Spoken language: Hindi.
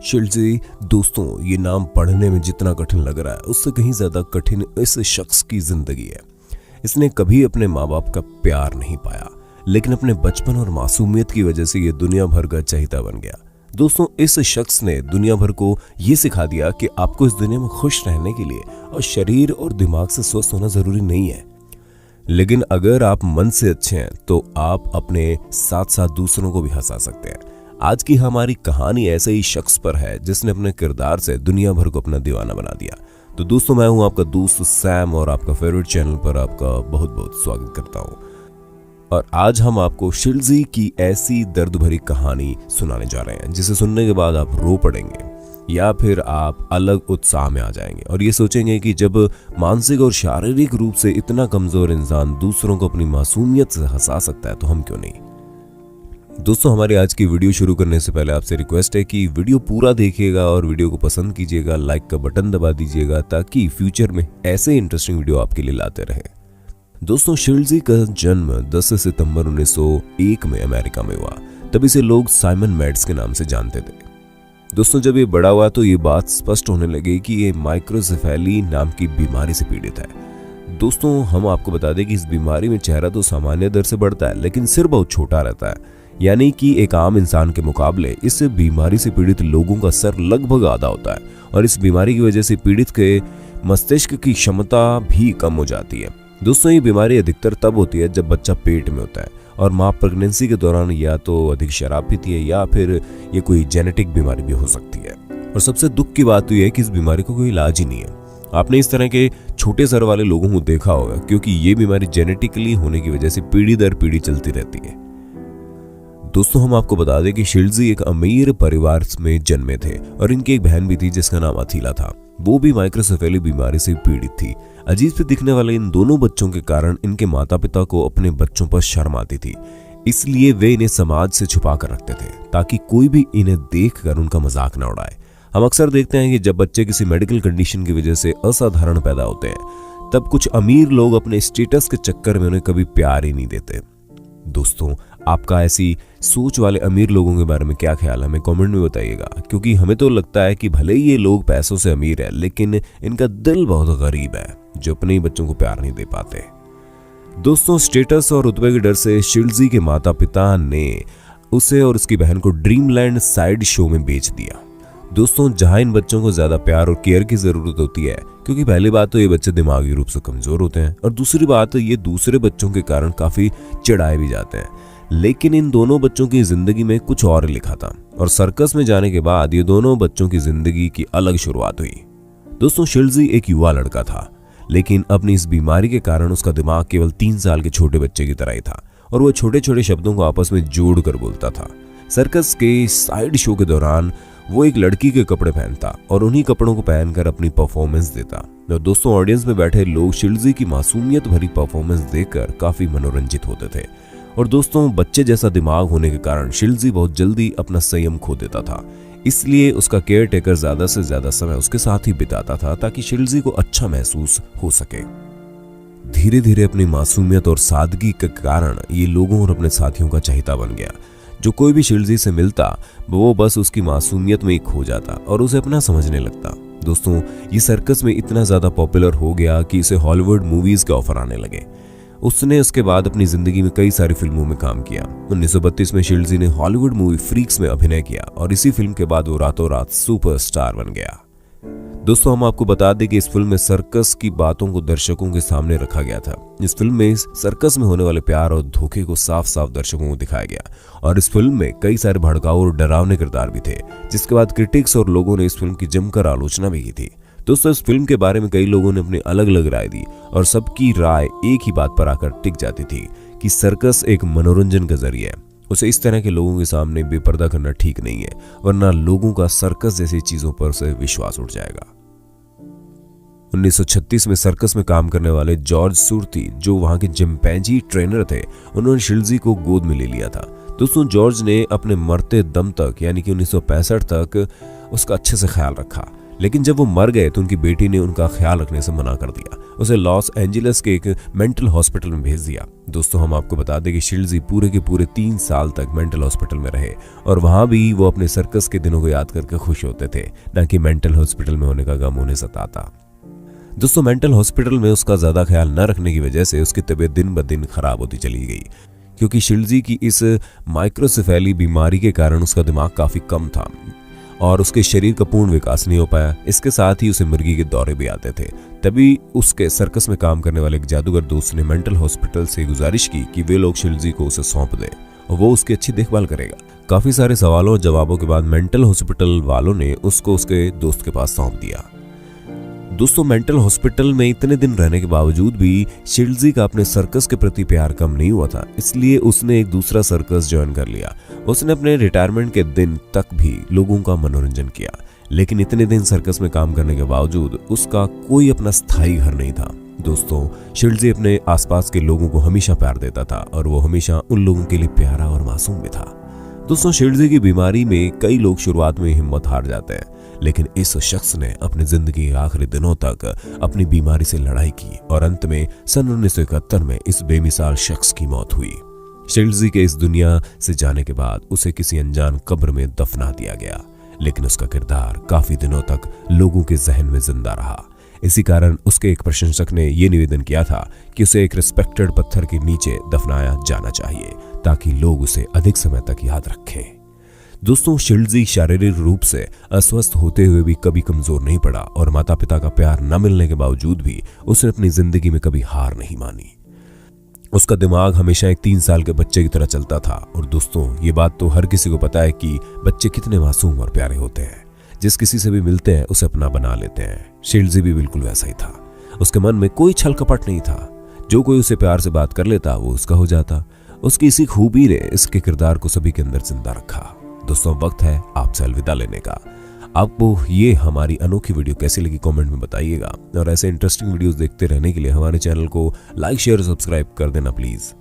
शिल्जी। दोस्तों, ये नाम पढ़ने में जितना कठिन लग रहा है उससे कहीं ज्यादा कठिन इस शख्स की जिंदगी है। इसने कभी अपने माँ बाप का प्यार नहीं पाया, लेकिन अपने बचपन और मासूमियत की वजह से ये दुनिया भर का चहेता बन गया। दोस्तों, इस शख्स ने दुनिया भर को ये सिखा दिया कि आपको इस दुनिया में खुश रहने के लिए और शरीर और दिमाग से स्वस्थ होना जरूरी नहीं है, लेकिन अगर आप मन से अच्छे हैं तो आप अपने साथ साथ दूसरों को भी हंसा सकते हैं। आज की हमारी कहानी ऐसे ही शख्स पर है जिसने अपने किरदार से दुनिया भर को अपना दीवाना बना दिया। तो दोस्तों, मैं हूं आपका दोस्त सैम और आपका फेवरेट चैनल पर आपका बहुत बहुत स्वागत करता हूं। और आज हम आपको शिल्जी की ऐसी दर्द भरी कहानी सुनाने जा रहे हैं जिसे सुनने के बाद आप रो पड़ेंगे या फिर आप अलग उत्साह में आ जाएंगे और ये सोचेंगे कि जब मानसिक और शारीरिक रूप से इतना कमजोर इंसान दूसरों को अपनी मासूमियत से हंसा सकता है तो हम क्यों नहीं। दोस्तों, हमारी आज की वीडियो शुरू करने से पहले आपसे रिक्वेस्ट है कि वीडियो पूरा देखिएगा और वीडियो को पसंद कीजिएगा, लाइक का बटन दबा दीजिएगा ताकि फ्यूचर में ऐसे इंटरेस्टिंग वीडियो आपके लिए लाते रहे। दोस्तों, शिल्जी का जन्म 10 सितंबर 1901 में अमेरिका में हुआ। तब इसे लोग साइमन मैड्स के नाम से जानते थे। दोस्तों, जब ये बड़ा हुआ तो ये बात स्पष्ट होने लगी कि ये माइक्रोसेफेली नाम की बीमारी से पीड़ित है। दोस्तों, हम आपको बता दें कि इस बीमारी में चेहरा तो सामान्य दर से बढ़ता है, लेकिन सिर बहुत छोटा रहता है, यानी कि एक आम इंसान के मुकाबले इस बीमारी से पीड़ित लोगों का सर लगभग आधा होता है और इस बीमारी की वजह से पीड़ित के मस्तिष्क की क्षमता भी कम हो जाती है। दोस्तों, ये बीमारी अधिकतर तब होती है जब बच्चा पेट में होता है और माँ प्रेगनेंसी के दौरान या तो अधिक शराब पीती है या फिर ये कोई जेनेटिक बीमारी भी हो सकती है। और सबसे दुख की बात तो यह है कि इस बीमारी को कोई इलाज ही नहीं है। आपने इस तरह के छोटे सर वाले लोगों को देखा होगा, क्योंकि ये बीमारी जेनेटिकली होने की वजह से पीढ़ी दर पीढ़ी चलती रहती है। दोस्तों, हम आपको बता दें कि शिल्जी एक अमीर परिवार में जन्मे थे और इनकी एक बहन भी थी जिसका नाम अथीला था। वो भी माइक्रोसेफेली बीमारी से पीड़ित थी। अजीब से दिखने वाले इन दोनों बच्चों के कारण इनके माता पिता को अपने बच्चों पर शर्म आती थी, इसलिए वे इन्हें समाज से छुपा कर रखते थे ताकि कोई भी इन्हें देखकर उनका मजाक न उड़ाए। हम अक्सर देखते हैं कि जब बच्चे किसी मेडिकल कंडीशन की वजह से असाधारण पैदा होते हैं तब कुछ अमीर लोग अपने स्टेटस के चक्कर में उन्हें कभी प्यार ही नहीं देते। दोस्तों, आपका ऐसी सोच वाले अमीर लोगों के बारे में क्या ख्याल है, हमें कमेंट में बताइएगा, क्योंकि हमें तो लगता है कि भले ही ये लोग पैसों से अमीर है लेकिन इनका दिल बहुत गरीब है जो अपने ही बच्चों को प्यार नहीं दे पाते। दोस्तों, स्टेटस और रुतबे के डर से शिल्जी के माता पिता ने उसे और उसकी बहन को ड्रीमलैंड साइड शो में बेच दिया। दोस्तों, जहां इन बच्चों को ज्यादा प्यार और केयर की जरूरत होती है, क्योंकि पहली बात तो ये बच्चे दिमागी रूप से कमजोर होते हैं और दूसरी बात ये दूसरे बच्चों के कारण काफी चिढ़ाए भी जाते हैं। लेकिन इन दोनों बच्चों की जिंदगी में कुछ और लिखा था और सर्कस में जाने के बाद ये दोनों बच्चों की जिंदगी की अलग शुरुआत हुई। दोस्तों, शिल्जी एक युवा लड़का था, लेकिन अपनी इस बीमारी के कारण उसका दिमाग केवल 3 साल के छोटे बच्चे की तरह ही था और वह छोटे छोटे शब्दों को आपस में जोड़ कर बोलता था। सर्कस के साइड शो के दौरान वो एक लड़की के कपड़े पहनता और उन्हीं कपड़ों को पहनकर अपनी परफॉर्मेंस देता। और दोस्तों, ऑडियंस में बैठे लोग शिल्जी की मासूमियत भरी परफॉर्मेंस देखकर काफी मनोरंजित होते थे। और दोस्तों, बच्चे जैसा दिमाग होने के कारण शिल्जी बहुत जल्दी अपना संयम खो देता था, इसलिए उसका केयर टेकर ज्यादा से ज्यादा समय उसके साथ ही बिताता था ताकि शिल्जी को अच्छा महसूस हो सके। धीरे धीरे अपनी मासूमियत और सादगी के कारण ये लोगों और अपने साथियों का चहेता बन गया। जो कोई भी शिल्जी से मिलता वो बस उसकी मासूमियत में ही खो जाता और उसे अपना समझने लगता। दोस्तों, ये सर्कस में इतना ज्यादा पॉपुलर हो गया कि इसे हॉलीवुड मूवीज के ऑफर आने लगे। उसने उसके बाद अपनी जिंदगी में कई सारी फिल्मों में काम किया। 1932 में शिल्जी ने हॉलीवुड मूवी फ्रीक्स में अभिनय किया और इसी फिल्म के बाद वो रातों रात सुपरस्टार बन गया। दोस्तों, हम आपको बता दें कि इस फिल्म में सर्कस की बातों को दर्शकों के सामने रखा गया था। इस फिल्म में सर्कस में होने वाले प्यार और धोखे को साफ साफ दर्शकों को दिखाया गया और इस फिल्म में कई सारे भड़काऊ और डरावने किरदार भी थे, जिसके बाद क्रिटिक्स और लोगों ने इस फिल्म की जमकर आलोचना भी की थी। दोस्तों, इस फिल्म के बारे में कई लोगों ने अपनी अलग अलग राय दी और सबकी राय एक ही बात पर आकर टिक जाती थी कि सर्कस एक मनोरंजन का जरिया है। उसे इस तरह के लोगों के सामने बेपर्दा करना ठीक नहीं है, वरना लोगों का सर्कस जैसी चीजों पर से विश्वास उठ जाएगा। 1936 में सर्कस में काम करने वाले जॉर्ज सूरती, जो वहां के चिंपैंजी ट्रेनर थे, उन्होंने शिल्जी को गोद में ले लिया था। दोस्तों, जॉर्ज ने अपने मरते दम तक यानी कि 1965 तक उसका अच्छे से ख्याल रखा, लेकिन जब वो मर गए तो उनकी बेटी ने उनका ख्याल रखने से मना कर दिया। उसे लॉस एंजलिस के एक मेंटल हॉस्पिटल में भेज दिया। दोस्तों, हम आपको बता दें कि शिल्जी पूरे के पूरे 3 साल तक मेंटल हॉस्पिटल में रहे और वहां भी वो अपने सर्कस के दिनों को याद करके खुश होते थे, न कि मेंटल हॉस्पिटल में होने का गम उन्हें सताता। दोस्तों, मेंटल हॉस्पिटल में उसका ज्यादा ख्याल न रखने की वजह से उसकी तबीयत दिन ब दिन खराब होती चली गई, क्योंकि शिल्जी की इस माइक्रोसेफेली बीमारी के कारण उसका दिमाग काफी कम था और उसके शरीर का पूर्ण विकास नहीं हो पाया। इसके साथ ही उसे मिर्गी के दौरे भी आते थे। तभी उसके सर्कस में काम करने वाले एक जादूगर दोस्त ने मेंटल हॉस्पिटल से गुजारिश की कि वे लोग शिल्जी को उसे सौंप दें और वो उसकी अच्छी देखभाल करेगा। काफी सारे सवालों और जवाबों के बाद मेंटल हॉस्पिटल वालों ने उसको उसके दोस्त के पास सौंप दिया। दोस्तों, मेंटल हॉस्पिटल में इतने दिन रहने के बावजूद भी शिल्जी का अपने सर्कस के प्रति प्यार कम नहीं हुआ था, इसलिए उसने एक दूसरा सर्कस ज्वाइन कर लिया। उसने अपने रिटायरमेंट के दिन तक भी लोगों का मनोरंजन किया, लेकिन इतने दिन सर्कस में काम करने के बावजूद उसका कोई अपना स्थायी घर नहीं था। दोस्तों, शिल्जी अपने आसपास के लोगों को हमेशा प्यार देता था और वो हमेशा उन लोगों के लिए प्यारा और मासूम भी था। दोस्तों, शिल्जी की बीमारी में कई लोग शुरुआत में हिम्मत हार जाते हैं, लेकिन इस शख्स ने अपनी जिंदगी के आखिरी दिनों तक अपनी बीमारी से लड़ाई की और अंत में सन 1971 में इस बेमिसाल शख्स की मौत हुई। शिल्जी के इस दुनिया से जाने के बाद उसे किसी अनजान कब्र में दफना दिया गया, लेकिन उसका किरदार काफी दिनों तक लोगों के जहन में जिंदा रहा। इसी कारण उसके एक प्रशंसक ने यह निवेदन किया था कि उसे एक रिस्पेक्टेड पत्थर के नीचे दफनाया जाना चाहिए ताकि लोग उसे अधिक समय तक याद रखें। दोस्तों, शिल्जी शारीरिक रूप से अस्वस्थ होते हुए भी कभी कमजोर नहीं पड़ा और माता पिता का प्यार न मिलने के बावजूद भी उसने अपनी जिंदगी में कभी हार नहीं मानी। उसका दिमाग हमेशा एक 3 साल के बच्चे की तरह चलता था। और दोस्तों, ये बात तो हर किसी को पता है कि बच्चे कितने मासूम और प्यारे होते हैं। जिस किसी से भी मिलते हैं उसे अपना बना लेते हैं। शिल्जी भी बिल्कुल वैसा ही था। उसके मन में कोई छल कपट नहीं था। जो कोई उसे प्यार से बात कर लेता वो उसका हो जाता। उसकी इसी खूबी ने इसके किरदार को सभी के अंदर जिंदा रखा। दोस्तों, वक्त है आपसे अलविदा लेने का। आपको ये हमारी अनोखी वीडियो कैसी लगी कमेंट में बताइएगा और ऐसे इंटरेस्टिंग वीडियोस देखते रहने के लिए हमारे चैनल को लाइक, शेयर, सब्सक्राइब कर देना प्लीज।